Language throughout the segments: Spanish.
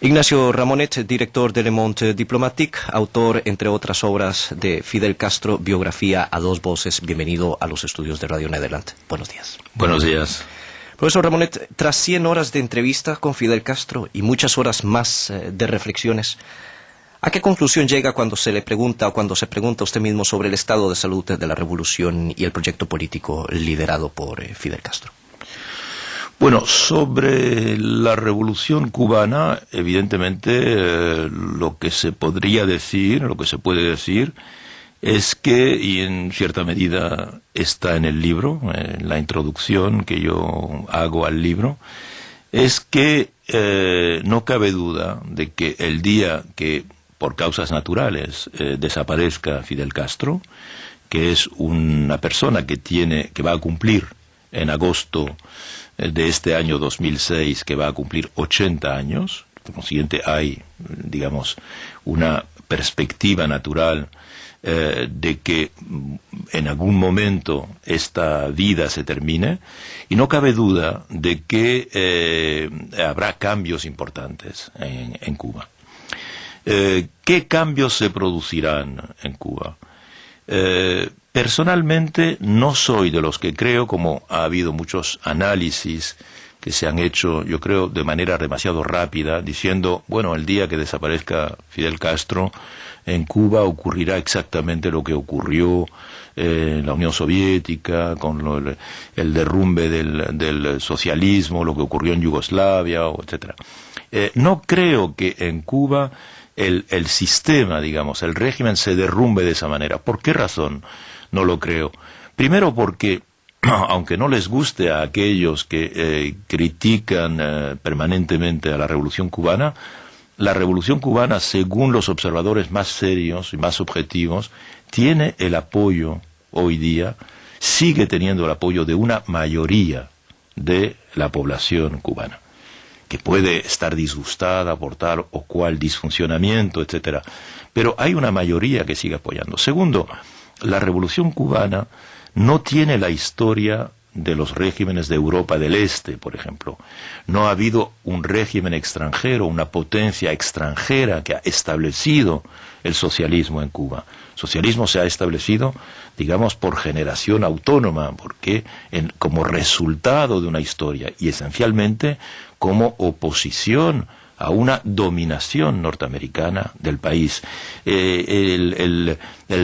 Ignacio Ramonet, director de Le Monde Diplomatique, autor, entre otras obras, de Fidel Castro, biografía a dos voces. Bienvenido a los estudios de Radio Nederland. Buenos días. Buenos días. Profesor Ramonet, tras 100 horas de entrevista con Fidel Castro y muchas horas más de reflexiones, ¿a qué conclusión llega cuando se le pregunta o cuando se pregunta a usted mismo sobre el estado de salud de la revolución y el proyecto político liderado por Fidel Castro? Bueno, sobre la revolución cubana, evidentemente lo que se podría decir, lo que se puede decir, es que, y en cierta medida está en el libro, en la introducción que yo hago al libro, es que no cabe duda de que el día que, por causas naturales, desaparezca Fidel Castro, que es una persona que va a cumplir en agosto de este año 2006, que va a cumplir 80 años, por consiguiente hay, digamos, una perspectiva natural de que en algún momento esta vida se termine, y no cabe duda de que habrá cambios importantes en Cuba. ¿Qué cambios se producirán en Cuba? Personalmente no soy de los que creo, como ha habido muchos análisis que se han hecho, yo creo, de manera demasiado rápida, diciendo, bueno, el día que desaparezca Fidel Castro, en Cuba ocurrirá exactamente lo que ocurrió en la Unión Soviética, con el derrumbe del socialismo, lo que ocurrió en Yugoslavia, etcétera. No creo que en Cuba el sistema, digamos, el régimen se derrumbe de esa manera. ¿Por qué razón no lo creo? Primero porque, aunque no les guste a aquellos que critican permanentemente a la Revolución Cubana, la Revolución Cubana, según los observadores más serios y más objetivos, tiene el apoyo hoy día, sigue teniendo el apoyo de una mayoría de la población cubana, que puede estar disgustada por tal o cual disfuncionamiento, etcétera, pero hay una mayoría que sigue apoyando. Segundo, la Revolución Cubana no tiene la historia de los regímenes de Europa del Este, por ejemplo. No ha habido un régimen extranjero, una potencia extranjera que ha establecido el socialismo en Cuba. El socialismo se ha establecido, digamos, por generación autónoma, porque como resultado de una historia y esencialmente como oposición a una dominación norteamericana del país. El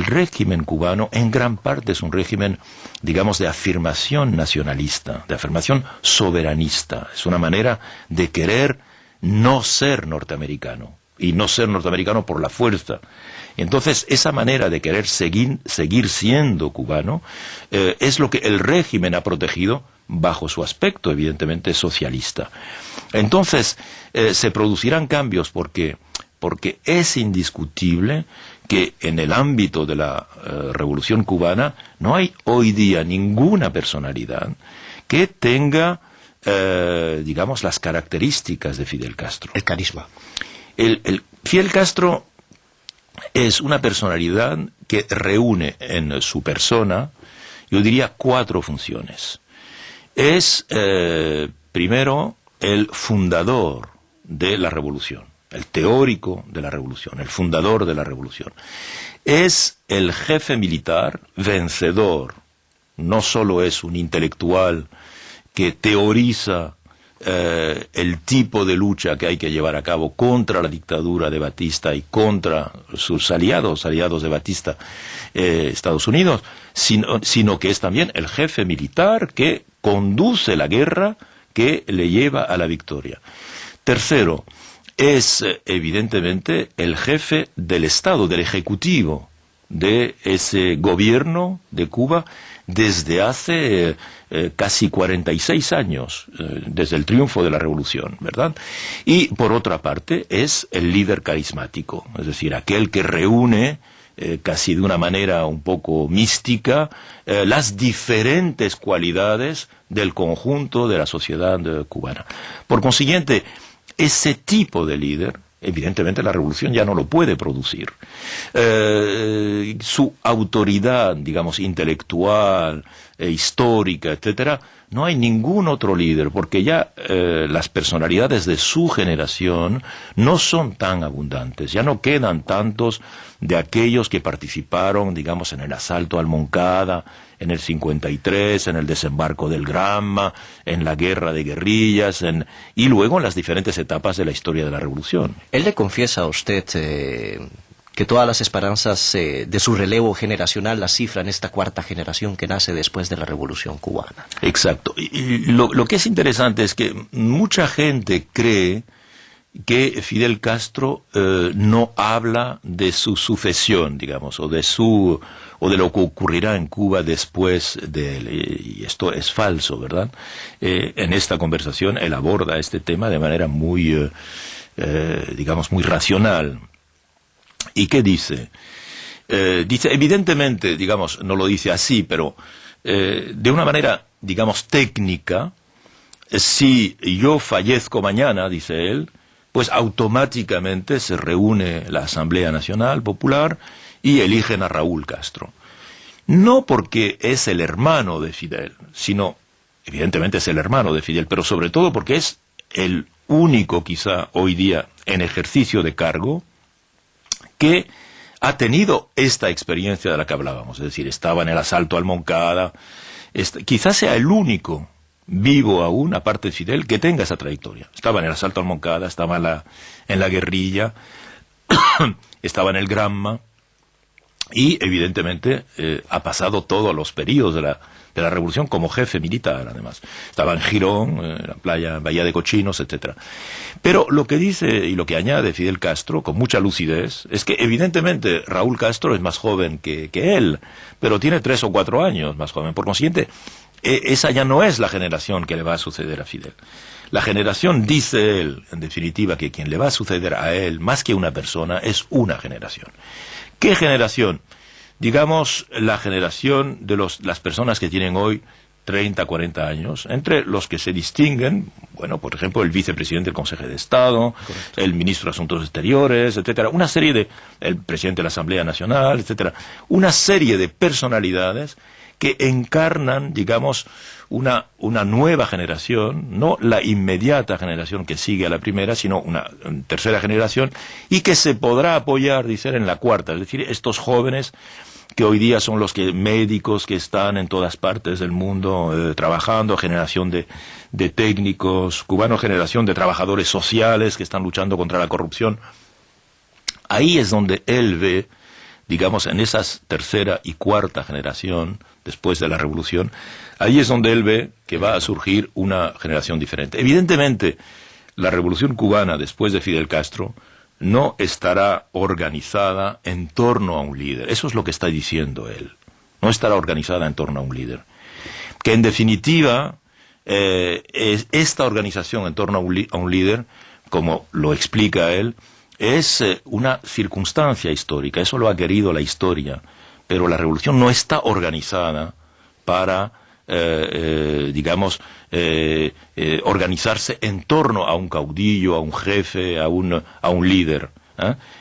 régimen cubano en gran parte es un régimen, digamos, de afirmación nacionalista, de afirmación soberanista. Es una manera de querer no ser norteamericano, y no ser norteamericano por la fuerza. Entonces, esa manera de querer seguir siendo cubano es lo que el régimen ha protegido bajo su aspecto, evidentemente, socialista. Entonces, se producirán cambios porque es indiscutible que en el ámbito de la Revolución Cubana no hay hoy día ninguna personalidad que tenga, digamos, las características de Fidel Castro. El carisma. Fidel Castro es una personalidad que reúne en su persona, yo diría, 4 funciones. Es, primero, el fundador de la revolución, el teórico de la revolución, el fundador de la revolución. Es el jefe militar vencedor, no solo es un intelectual que teoriza el tipo de lucha que hay que llevar a cabo contra la dictadura de Batista y contra sus aliados de Batista, Estados Unidos, sino que es también el jefe militar que conduce la guerra que le lleva a la victoria. Tercero, es evidentemente el jefe del Estado, del Ejecutivo, de ese gobierno de Cuba desde hace casi 46 años, desde el triunfo de la revolución, ¿verdad? Y por otra parte es el líder carismático, es decir, aquel que reúne casi de una manera un poco mística las diferentes cualidades del conjunto de la sociedad cubana. Por consiguiente, ese tipo de líder evidentemente la revolución ya no lo puede producir. Su autoridad, digamos, intelectual, histórica, etcétera, no hay ningún otro líder, porque ya las personalidades de su generación no son tan abundantes, ya no quedan tantos de aquellos que participaron, digamos, en el asalto al Moncada, en el 53, en el desembarco del Granma, en la guerra de guerrillas, y luego en las diferentes etapas de la historia de la revolución. Él le confiesa a usted que todas las esperanzas de su relevo generacional las cifra en esta cuarta generación que nace después de la Revolución Cubana. Exacto. Y lo que es interesante es que mucha gente cree que Fidel Castro no habla de su sucesión, digamos, o de lo que ocurrirá en Cuba después de él. Y esto es falso, ¿verdad? En esta conversación él aborda este tema de manera muy, digamos, muy racional. ¿Y qué dice? Dice, evidentemente, digamos, no lo dice así, pero de una manera, digamos, técnica, si yo fallezco mañana, dice él, pues automáticamente se reúne la Asamblea Nacional Popular y eligen a Raúl Castro. No porque es el hermano de Fidel, sino, evidentemente es el hermano de Fidel, pero sobre todo porque es el único, quizá, hoy día, en ejercicio de cargo, que ha tenido esta experiencia de la que hablábamos, es decir, estaba en el asalto al Moncada, quizás sea el único vivo aún, aparte de Fidel, que tenga esa trayectoria. Estaba en el asalto al Moncada, estaba en la guerrilla, estaba en el Granma, y evidentemente ha pasado todos los periodos de la revolución como jefe militar, además. Estaba en Girón, en la playa, Bahía de Cochinos, etcétera. Pero lo que dice y lo que añade Fidel Castro, con mucha lucidez, es que evidentemente Raúl Castro es más joven que él, pero tiene 3 o 4 años más joven. Por consiguiente, esa ya no es la generación que le va a suceder a Fidel. La generación, dice él, en definitiva, que quien le va a suceder a él, más que una persona, es una generación. ¿Qué generación? Digamos, la generación de las personas que tienen hoy 30, 40 años, entre los que se distinguen, bueno, por ejemplo, el vicepresidente del Consejo de Estado, correcto, el ministro de Asuntos Exteriores, etcétera, el presidente de la Asamblea Nacional, etcétera, una serie de personalidades que encarnan, digamos, una nueva generación, no la inmediata generación que sigue a la primera, sino una tercera generación, y que se podrá apoyar, dicen, en la cuarta, es decir, estos jóvenes que hoy día son los médicos que están en todas partes del mundo trabajando, generación de técnicos cubanos, generación de trabajadores sociales que están luchando contra la corrupción. Ahí es donde él ve, digamos, en esa tercera y cuarta generación, después de la revolución, ahí es donde él ve que va a surgir una generación diferente. Evidentemente, la revolución cubana, después de Fidel Castro, no estará organizada en torno a un líder. Eso es lo que está diciendo él. No estará organizada en torno a un líder. Que en definitiva, esta organización en torno a un líder, como lo explica él, es una circunstancia histórica. Eso lo ha querido la historia. Pero la revolución no está organizada para, digamos, organizarse en torno a un caudillo, a un jefe, a un líder.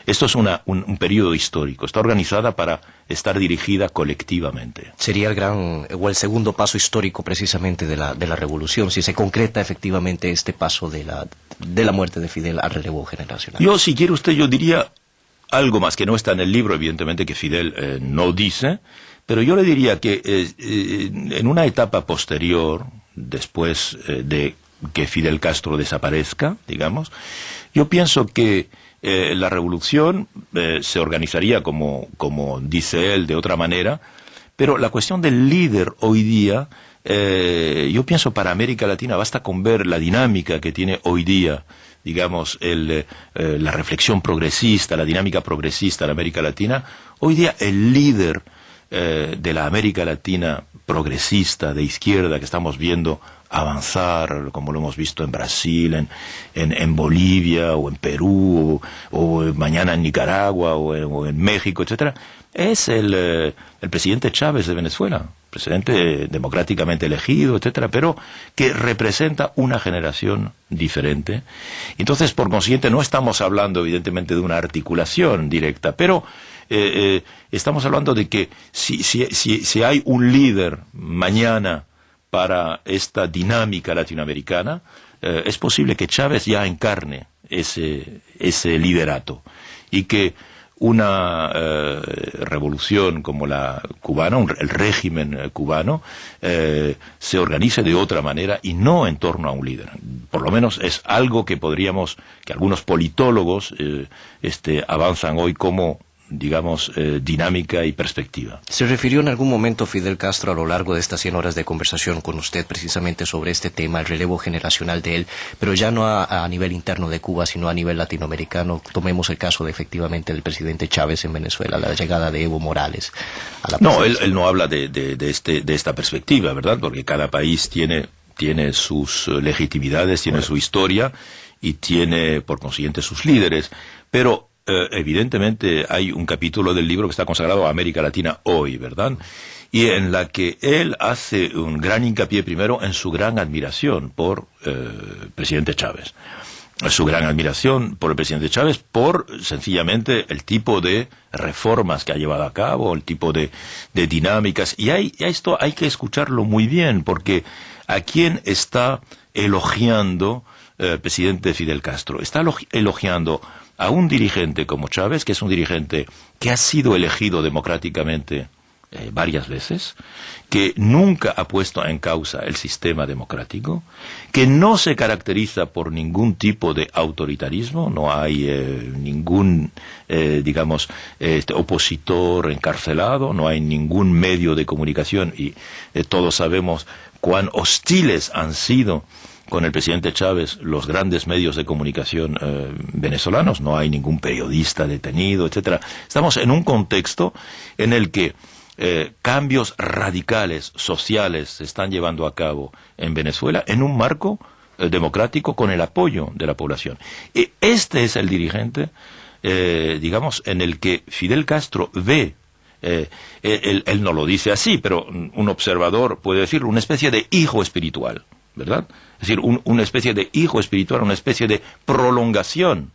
Esto es un periodo histórico. Está organizada para estar dirigida colectivamente. Sería el segundo paso histórico precisamente de la revolución, si se concreta efectivamente este paso de la muerte de Fidel al relevo generacional. Si quiere usted, yo diría algo más que no está en el libro, evidentemente, que Fidel no dice, pero yo le diría que en una etapa posterior, después de que Fidel Castro desaparezca, digamos, yo pienso que la revolución se organizaría como dice él, de otra manera, pero la cuestión del líder hoy día, yo pienso para América Latina basta con ver la dinámica que tiene hoy día, digamos, la reflexión progresista, la dinámica progresista de América Latina. Hoy día el líder de la América Latina progresista, de izquierda, que estamos viendo avanzar, como lo hemos visto en Brasil, en Bolivia, o en Perú, o mañana en Nicaragua, o en México, etcétera, es el presidente Chávez de Venezuela. El presidente democráticamente elegido, etcétera, pero que representa una generación diferente. Entonces, por consiguiente, no estamos hablando, evidentemente, de una articulación directa, pero estamos hablando de que si hay un líder mañana para esta dinámica latinoamericana, es posible que Chávez ya encarne ese liderato y que una revolución como la cubana, el régimen cubano, se organice de otra manera y no en torno a un líder. Por lo menos es algo que algunos politólogos avanzan hoy como, digamos, dinámica y perspectiva. ¿Se refirió en algún momento Fidel Castro a lo largo de estas 100 horas de conversación con usted precisamente sobre este tema, el relevo generacional de él, pero ya no a nivel interno de Cuba, sino a nivel latinoamericano? Tomemos el caso de efectivamente del presidente Chávez en Venezuela, la llegada de Evo Morales a la presidencia. No, él no habla de esta perspectiva, ¿verdad? Porque cada país tiene sus legitimidades, tiene su historia y tiene, por consiguiente, sus líderes, pero evidentemente hay un capítulo del libro que está consagrado a América Latina hoy, ¿verdad? Y en la que él hace un gran hincapié primero en su gran admiración por el presidente Chávez. Su gran admiración por el presidente Chávez por sencillamente el tipo de reformas que ha llevado a cabo, el tipo de dinámicas. Y esto hay que escucharlo muy bien, porque ¿a quién está elogiando el presidente Fidel Castro? Está elogiando a un dirigente como Chávez, que es un dirigente que ha sido elegido democráticamente varias veces, que nunca ha puesto en causa el sistema democrático, que no se caracteriza por ningún tipo de autoritarismo, no hay ningún, opositor encarcelado, no hay ningún medio de comunicación, y todos sabemos cuán hostiles han sido con el presidente Chávez los grandes medios de comunicación venezolanos. No hay ningún periodista detenido, etcétera. Estamos en un contexto en el que cambios radicales sociales se están llevando a cabo en Venezuela en un marco democrático con el apoyo de la población. Y este es el dirigente, en el que Fidel Castro ve, él no lo dice así, pero un observador puede decirlo, una especie de hijo espiritual, ¿verdad? Es decir, una especie de hijo espiritual, una especie de prolongación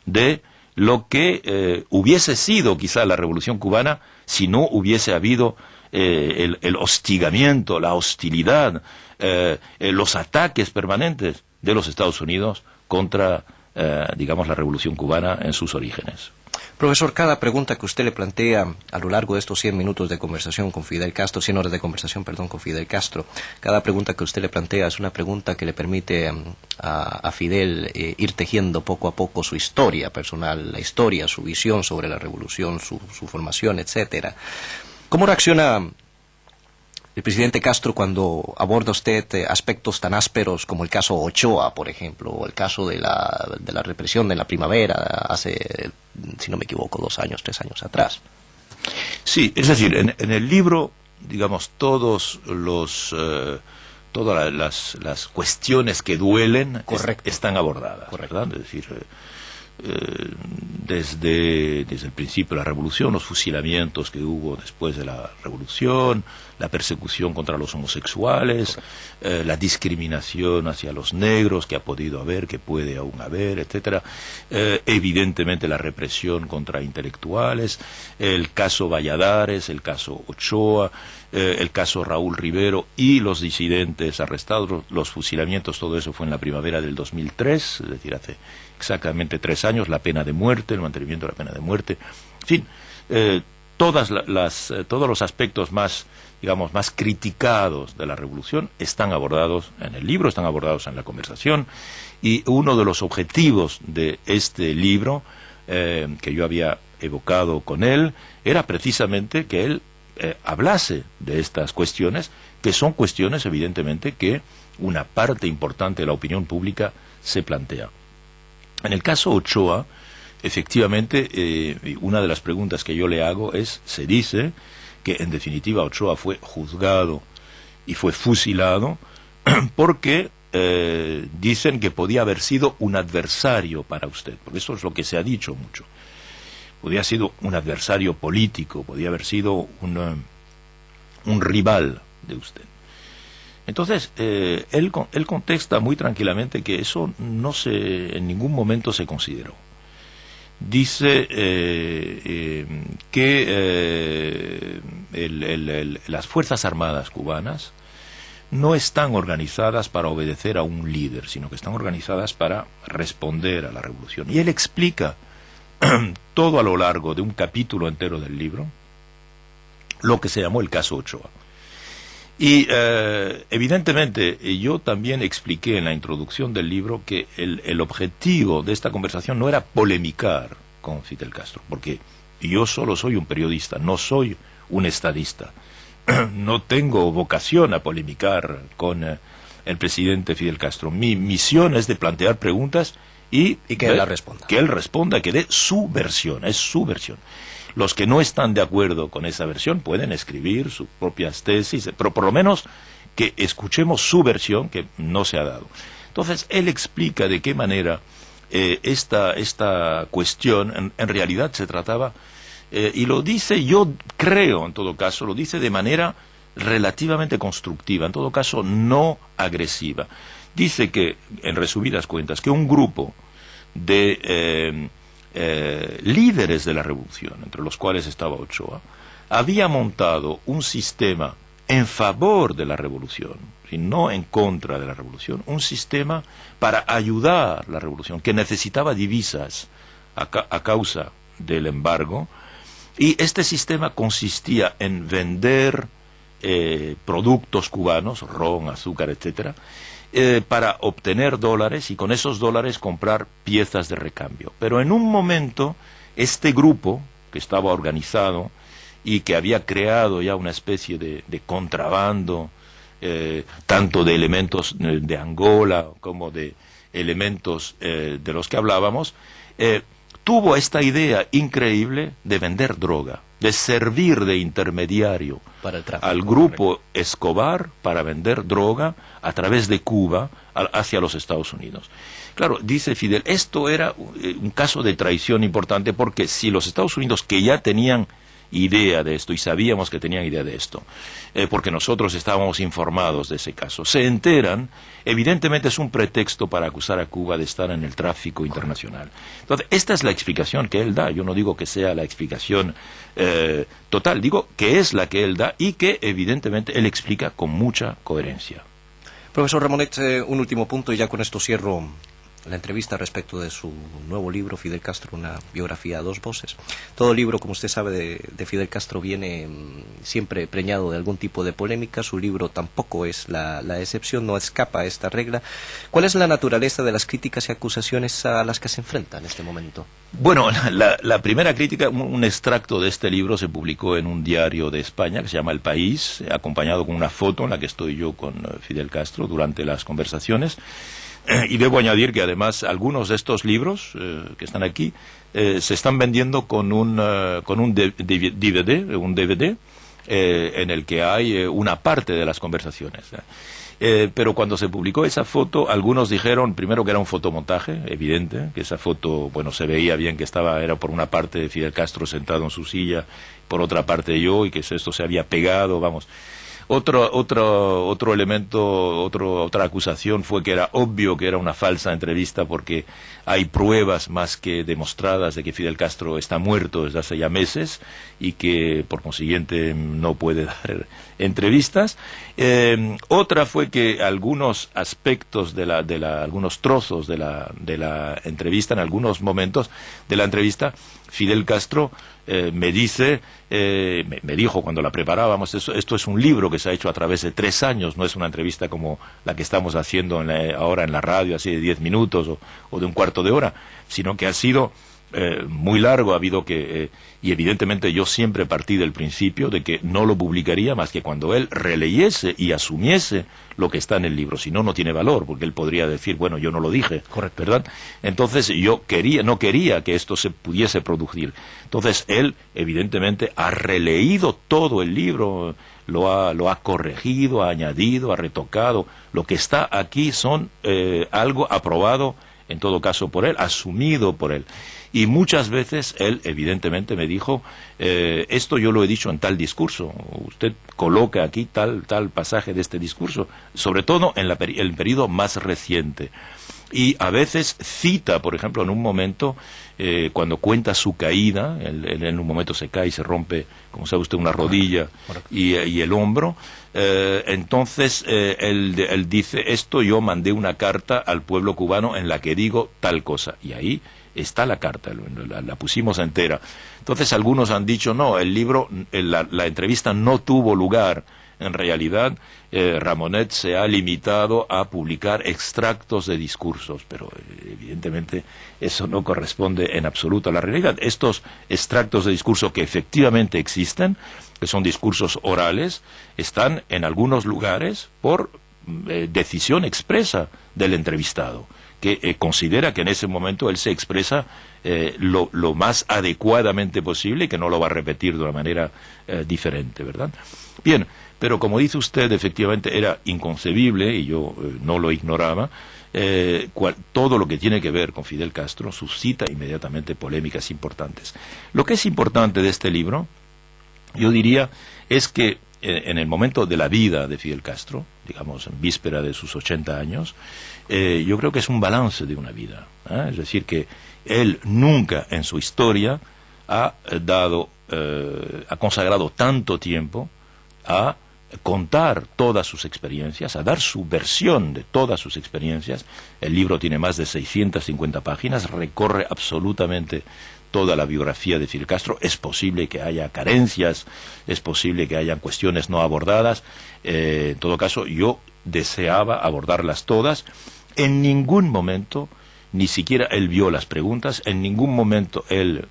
de lo que hubiese sido quizá la Revolución Cubana si no hubiese habido el hostigamiento, la hostilidad, los ataques permanentes de los Estados Unidos contra, la Revolución Cubana en sus orígenes. Profesor, cada pregunta que usted le plantea a lo largo de estos 100 minutos de conversación con Fidel Castro, 100 horas de conversación, perdón, con Fidel Castro, cada pregunta que usted le plantea es una pregunta que le permite a Fidel ir tejiendo poco a poco su historia personal, la historia, su visión sobre la revolución, su formación, etcétera. ¿Cómo reacciona el presidente Castro cuando aborda usted aspectos tan ásperos como el caso Ochoa, por ejemplo, o el caso de la represión de la primavera hace, si no me equivoco, 2 años, 3 años atrás? Sí, es decir, en el libro, digamos, todas las cuestiones que duelen están abordadas, ¿verdad? Es decir, desde el principio de la revolución, los fusilamientos que hubo después de la revolución, la persecución contra los homosexuales, la discriminación hacia los negros que ha podido haber, que puede aún haber, etcétera, evidentemente la represión contra intelectuales, el caso Valladares, el caso Ochoa, el caso Raúl Rivero y los disidentes arrestados, los fusilamientos, todo eso fue en la primavera del 2003, es decir, hace exactamente 3 años, la pena de muerte, el mantenimiento de la pena de muerte, en fin, todos los aspectos más criticados de la revolución están abordados en el libro, están abordados en la conversación, y uno de los objetivos de este libro que yo había evocado con él era precisamente que él hablase de estas cuestiones, que son cuestiones evidentemente que una parte importante de la opinión pública se plantea. En el caso Ochoa, efectivamente, una de las preguntas que yo le hago es, se dice que en definitiva Ochoa fue juzgado y fue fusilado porque dicen que podía haber sido un adversario para usted, porque eso es lo que se ha dicho mucho. Podía haber sido un adversario político, podía haber sido un rival de usted. Entonces, él contesta muy tranquilamente que eso en ningún momento se consideró. Dice que las Fuerzas Armadas cubanas no están organizadas para obedecer a un líder, sino que están organizadas para responder a la revolución. Y él explica todo a lo largo de un capítulo entero del libro lo que se llamó el caso Ochoa. Y evidentemente yo también expliqué en la introducción del libro que el objetivo de esta conversación no era polemicar con Fidel Castro, porque yo solo soy un periodista, no soy un estadista. No tengo vocación a polemicar con el presidente Fidel Castro. Mi misión es de plantear preguntas y que él la responda. Que él responda, que dé su versión, es su versión. Los que no están de acuerdo con esa versión pueden escribir sus propias tesis, pero por lo menos que escuchemos su versión, que no se ha dado. Entonces, él explica de qué manera esta cuestión en realidad se trataba, y lo dice, yo creo, en todo caso, lo dice de manera relativamente constructiva, en todo caso no agresiva. Dice que, en resumidas cuentas, que un grupo de líderes de la revolución, entre los cuales estaba Ochoa, había montado un sistema en favor de la revolución, y no en contra de la revolución, un sistema para ayudar a la revolución, que necesitaba divisas a causa del embargo, y este sistema consistía en vender productos cubanos, ron, azúcar, etcétera, para obtener dólares y con esos dólares comprar piezas de recambio. Pero en un momento, este grupo, que estaba organizado y que había creado ya una especie de contrabando, tanto de elementos de Angola como de elementos de los que hablábamos, tuvo esta idea increíble de vender droga, de servir de intermediario para el tráfico, al grupo Escobar para vender droga a través de Cuba hacia los Estados Unidos. Claro, dice Fidel, esto era un caso de traición importante, porque si los Estados Unidos, que ya tenían idea de esto, y sabíamos que tenían idea de esto, porque nosotros estábamos informados de ese caso, se enteran, evidentemente es un pretexto para acusar a Cuba de estar en el tráfico internacional. Entonces, esta es la explicación que él da. Yo no digo que sea la explicación total, digo que es la que él da y que evidentemente él explica con mucha coherencia. Profesor Ramonet, un último punto y ya con esto cierro la entrevista respecto de su nuevo libro, Fidel Castro, una biografía a dos voces. Todo libro, como usted sabe, de Fidel Castro viene siempre preñado de algún tipo de polémica. Su libro tampoco es la excepción, no escapa a esta regla. ¿Cuál es la naturaleza de las críticas y acusaciones a las que se enfrenta en este momento? Bueno, la primera crítica, un extracto de este libro se publicó en un diario de España que se llama El País, acompañado con una foto en la que estoy yo con Fidel Castro durante las conversaciones. Y debo añadir que además algunos de estos libros que están aquí se están vendiendo con un DVD en el que hay una parte de las conversaciones. Pero cuando se publicó esa foto, algunos dijeron primero que era un fotomontaje, evidente, que esa foto, bueno, se veía bien que era por una parte Fidel Castro sentado en su silla, por otra parte yo, y que esto se había pegado, vamos. Otro elemento, otra acusación fue que era obvio que era una falsa entrevista, porque hay pruebas más que demostradas de que Fidel Castro está muerto desde hace ya meses y que por consiguiente no puede dar entrevistas. Otra fue que algunos aspectos algunos trozos de la entrevista, en algunos momentos de la entrevista, Fidel Castro me dijo cuando la preparábamos, esto es un libro que se ha hecho a través de 3 años, no es una entrevista como la que estamos haciendo ahora en la radio, así de 10 minutos o de un cuarto de hora, sino que ha sido muy largo, ha habido y evidentemente yo siempre partí del principio de que no lo publicaría más que cuando él releyese y asumiese lo que está en el libro, si no, no tiene valor, porque él podría decir, bueno, yo no lo dije, correcto, ¿verdad? Entonces yo no quería que esto se pudiese producir. Entonces él evidentemente ha releído todo el libro, lo ha corregido, ha añadido, ha retocado. Lo que está aquí son algo aprobado en todo caso por él, asumido por él. Y muchas veces él, evidentemente, me dijo, esto yo lo he dicho en tal discurso, usted coloca aquí tal pasaje de este discurso, sobre todo en el periodo más reciente. Y a veces cita, por ejemplo, en un momento, cuando cuenta su caída, él en un momento se cae y se rompe, como sabe usted, una rodilla y el hombro, entonces él dice, esto yo mandé una carta al pueblo cubano en la que digo tal cosa, y ahí está la carta, la pusimos entera. Entonces algunos han dicho, no, el libro, la entrevista no tuvo lugar. En realidad, Ramonet se ha limitado a publicar extractos de discursos, pero evidentemente eso no corresponde en absoluto a la realidad. Estos extractos de discurso que efectivamente existen, que son discursos orales, están en algunos lugares por decisión expresa del entrevistado, que considera que en ese momento él se expresa lo más adecuadamente posible y que no lo va a repetir de una manera diferente, ¿verdad? Bien, pero como dice usted, efectivamente era inconcebible, y yo no lo ignoraba, todo lo que tiene que ver con Fidel Castro suscita inmediatamente polémicas importantes. Lo que es importante de este libro, yo diría, es que en el momento de la vida de Fidel Castro, digamos en víspera de sus 80 años, yo creo que es un balance de una vida, es decir, que él nunca en su historia ha consagrado tanto tiempo a contar todas sus experiencias, a dar su versión de todas sus experiencias. El libro tiene más de 650 páginas, recorre absolutamente toda la biografía de Fidel Castro. Es posible que haya carencias, es posible que haya cuestiones no abordadas. En todo caso, yo deseaba abordarlas todas. En ningún momento, ni siquiera él vio las preguntas, en ningún momento él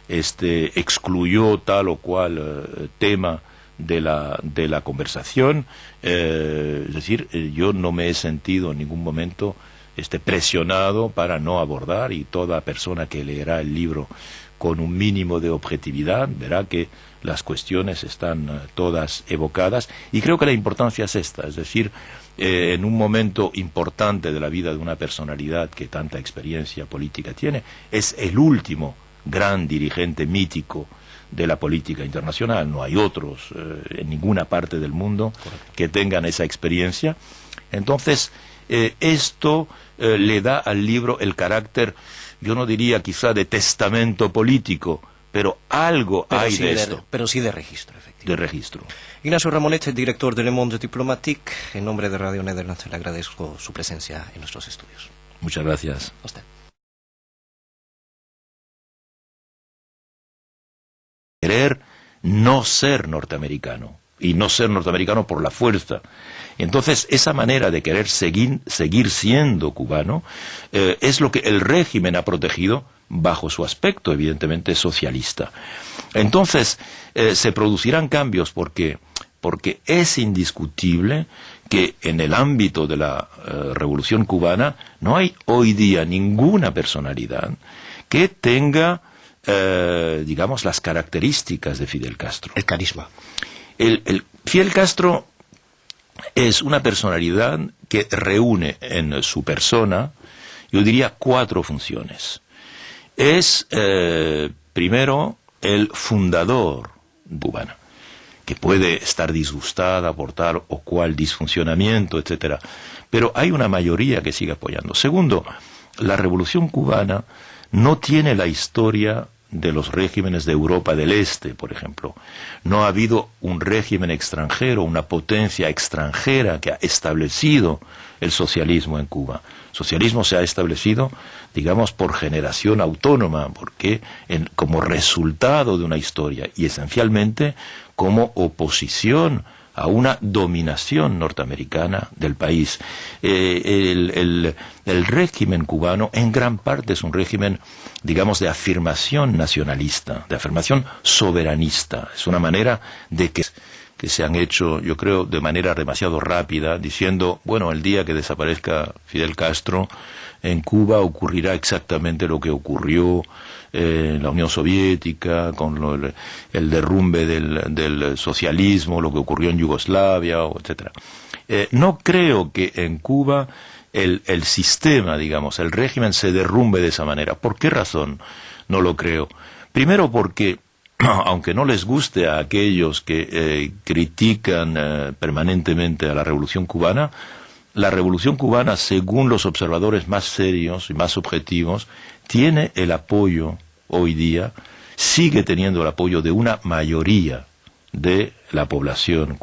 excluyó tal o cual tema de la conversación, es decir, yo no me he sentido en ningún momento presionado para no abordar, y toda persona que leerá el libro con un mínimo de objetividad verá que las cuestiones están todas evocadas, y creo que la importancia es esta, es decir, en un momento importante de la vida de una personalidad que tanta experiencia política tiene, es el último gran dirigente mítico de la política internacional. No hay otros en ninguna parte del mundo que tengan esa experiencia. Entonces, esto le da al libro el carácter, yo no diría quizá de testamento político, pero algo hay sí de esto. Pero sí de registro, efectivamente. De registro. Ignacio Ramonet, director de Le Monde Diplomatique, en nombre de Radio Nederland, le agradezco su presencia en nuestros estudios. Muchas gracias. A usted. Querer no ser norteamericano, y no ser norteamericano por la fuerza. Entonces, esa manera de querer seguir siendo cubano es lo que el régimen ha protegido bajo su aspecto, evidentemente, socialista. Entonces, se producirán cambios porque es indiscutible que en el ámbito de la Revolución cubana no hay hoy día ninguna personalidad que tenga digamos, las características de Fidel Castro. El carisma. Fidel Castro es una personalidad que reúne en su persona, yo diría, 4 funciones. Es, primero, el fundador cubano, que puede estar disgustada por tal o cual disfuncionamiento, etcétera, pero hay una mayoría que sigue apoyando. Segundo, la Revolución cubana no tiene la historia de los regímenes de Europa del Este, por ejemplo. No ha habido un régimen extranjero, una potencia extranjera que ha establecido el socialismo en Cuba. El socialismo se ha establecido, digamos, por generación autónoma, porque como resultado de una historia, y esencialmente como oposición a una dominación norteamericana del país. El régimen cubano en gran parte es un régimen, digamos, de afirmación nacionalista, de afirmación soberanista. Es una manera de que se han hecho, yo creo, de manera demasiado rápida, diciendo, bueno, el día que desaparezca Fidel Castro, en Cuba ocurrirá exactamente lo que ocurrió en la Unión Soviética, con el derrumbe del socialismo, lo que ocurrió en Yugoslavia, etcétera. No creo que en Cuba el sistema, digamos, el régimen se derrumbe de esa manera. ¿Por qué razón no lo creo? Primero porque, aunque no les guste a aquellos que critican permanentemente a la Revolución Cubana, la Revolución Cubana, según los observadores más serios y más objetivos, tiene el apoyo hoy día, sigue teniendo el apoyo de una mayoría de la población.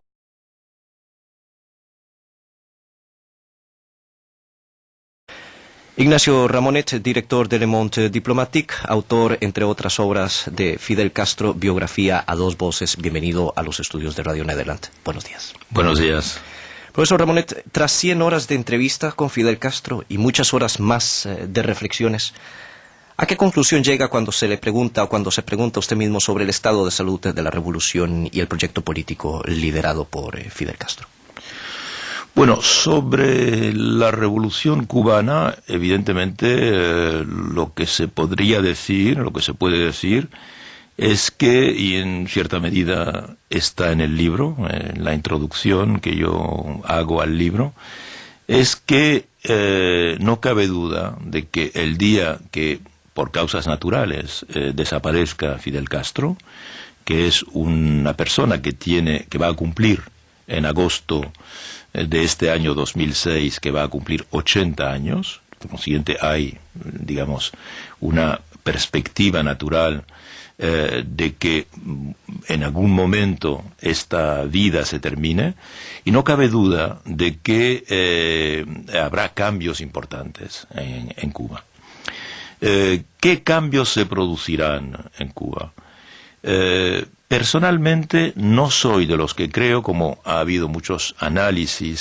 Ignacio Ramonet, director de Le Monde Diplomatique, autor, entre otras obras, de Fidel Castro, biografía a dos voces. Bienvenido a los estudios de Radio Nederland. Buenos días. Buenos días. Profesor Ramonet, tras 100 horas de entrevista con Fidel Castro y muchas horas más de reflexiones, ¿a qué conclusión llega cuando se le pregunta o cuando se pregunta usted mismo sobre el estado de salud de la revolución y el proyecto político liderado por Fidel Castro? Bueno, sobre la Revolución Cubana, evidentemente lo que se podría decir, lo que se puede decir, es que, y en cierta medida está en el libro, en la introducción que yo hago al libro, es que no cabe duda de que el día que, por causas naturales, desaparezca Fidel Castro, que es una persona que va a cumplir en agosto de este año 2006, que va a cumplir 80 años, por consiguiente hay, digamos, una perspectiva natural de que en algún momento esta vida se termine, y no cabe duda de que habrá cambios importantes en Cuba. ¿Qué cambios se producirán en Cuba? Personalmente no soy de los que creo, como ha habido muchos análisis